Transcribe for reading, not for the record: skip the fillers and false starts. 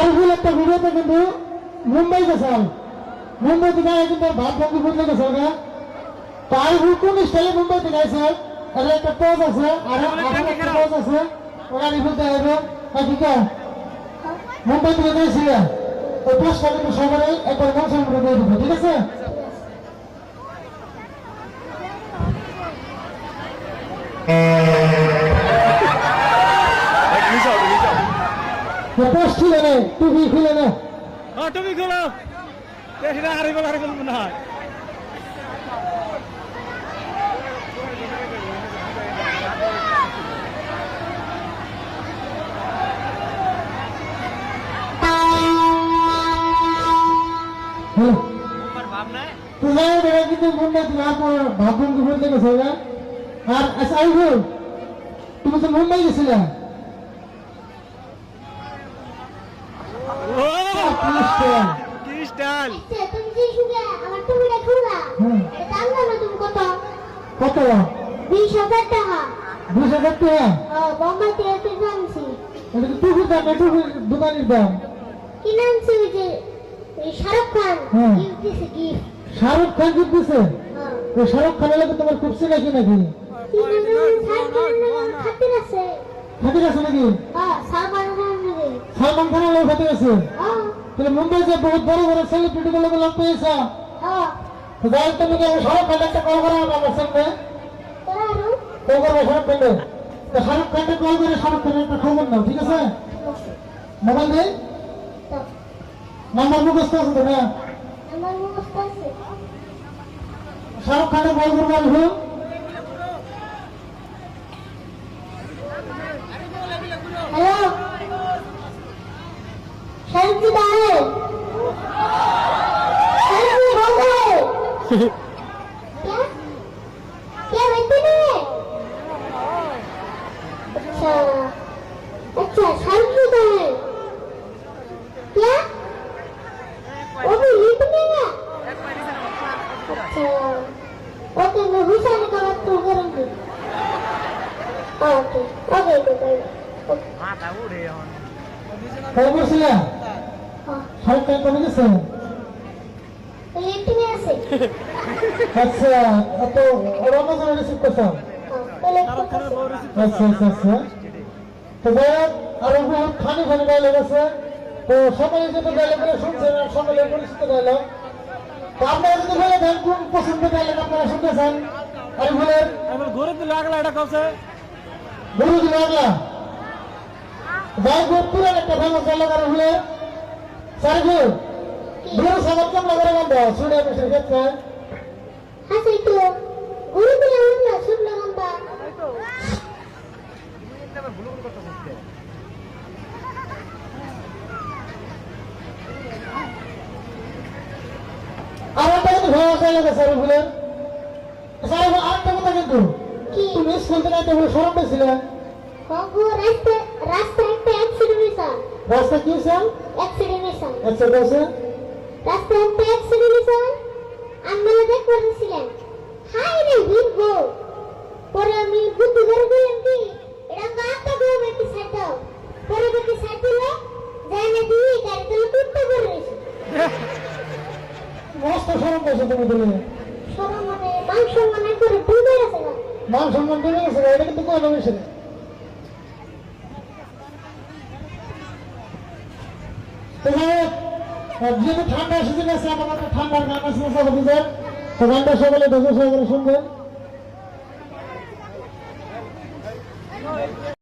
আরফুল একটা ভিডিওতে কিন্তু মুম্বাই গেছে, মুম্বাই থেকে কিন্তু ভাত ভঙ্গি বদলে গেছে না। তো আরফুল কোন স্টাইলে মুম্বাই থেকে আছে, আর একটা পোজ আছে, আর একটা পোজ আছে, ওরা আরফুল দেখাবে। ঠিক আছে, মুম্বাই থেকে গেছিল ওই পোস্টটা কিন্তু সবাই একবার মনসার মধ্যে দিয়ে দেবো, ঠিক আছে? পোস্ট খুলে নে, টুপি খুলে নে। টুপি খুলো, সেটা হারিবল মনে হয়। কিন্তু মুম্বাই তুমি আপনার ভাবভঙ্গি বলতে গেছো না। আর আচ্ছা আইবুল, তুমি তো মুম্বাই গেছিলে, কত? 20,000 টাকা। 20,000 টাকা? বোম্বাই থেকে আনছি। এটা তো টুপির দাম, টুপির দোকানের দাম। কিনে আনছি ওই যে শাহরুখ খান গিফট দিছে, গিফট। শাহরুখ খান গিফট দিছে? ওই শাহরুখ খানের লাগে তোমার খুব চিনাকি নাকি? খাতির আছে। খাতির আছে নাকি? সালমান খান নাকি? সালমান খানের লোক খাতির আছে? তাহলে মুম্বাই যে বহুত বড় বড় সেলিব্রিটি গুলোকে লোক পেয়েছে, তো যাই তুমি কি শাহরুখ খান একটা কল করো আমার সঙ্গে? কল করবো শাহরুখ খানকে। শাহরুখ খানকে কল করে শাহরুখ খানের একটা খবর নাও, ঠিক আছে? মোবাইল দিয়ে নাম্বার মুখস্থ আছে তো না? শাহরুখ খানের কল করবো আসবো। হ্যালো, শাহরুখ জি দাঁড়ে, শাহরুখ জি বলতে क्या बैठे नहीं? अच्छा अच्छा, शाहरुख जी का है क्या? वो भी हिट में है? अच्छा ओके, मैं हुसैन का बात तो करूंगी। ओके ओके ओके কল করছিলে? শাহরুখ খান কবে গেছে? हिट में আছে। আচ্ছা, তো ওরা আমাকে রিসিভ করছো? আচ্ছা আচ্ছা আচ্ছা। তো যাই আরো বহুত ফানি ফানি ডায়লগ আছে, তো সকালে যেটা ডায়লগ শুনছেন আর সকালে পরিচিত ডায়লগ, তো আপনারা যদি বলে দেন কোন পছন্দের ডায়লগ আপনারা শুনতে চান? আর বলেন ঘুরে দিল আগলা, এটা কছে গুরু দিল আগলা। যাই হোক, পুরান একটা ফেমাস ডায়লগ আর বলে সারগু গুরু সাগর কেমন করে বন্ধ শুনে বসে ক্ষেত্রে আচ্ছা, একটু গুরু দিলে না শুনলে গন্ধা। আর একটা কিন্তু ফেমাস ডায়লগ আছে আর বলে সারগু। আরেকটা কথা কিন্তু, তুমি স্কুল থেকে একটা বলে সরম পেয়েছিলে? রাস্তা একটা অ্যাক্সিডেন্ট হয়েছে। রাস্তা কি হয়েছে? অ্যাক্সিডেন্ট হয়েছে। আচ্ছা বলছে রাস্তা একটা অ্যাক্সিডেন্ট হয়েছে, আমি দেখ করেছিলাম হাই রে হিট গো। পরে আমি বুদ্ধি করে দিলাম কি এটা গাছটা গো একটু সাইড দাও। পরে একটু সাইড দিলে যাই না দিয়ে গাড়িতে টুটতে করে রয়েছে। মস্ত সরম পেয়েছো তুমি দিলে। সরম মানে মাংস মানে করে ডুবে গেছে না। মান সম্মান দেবে গেছে, এটা কিন্তু কোনো বিষয় না। যেহেতু ঠান্ডা সিজন আছে, আমাদের ঠান্ডার গান আছে, তো গানটা সকালে ঢোকে সহকারে শুনবেন।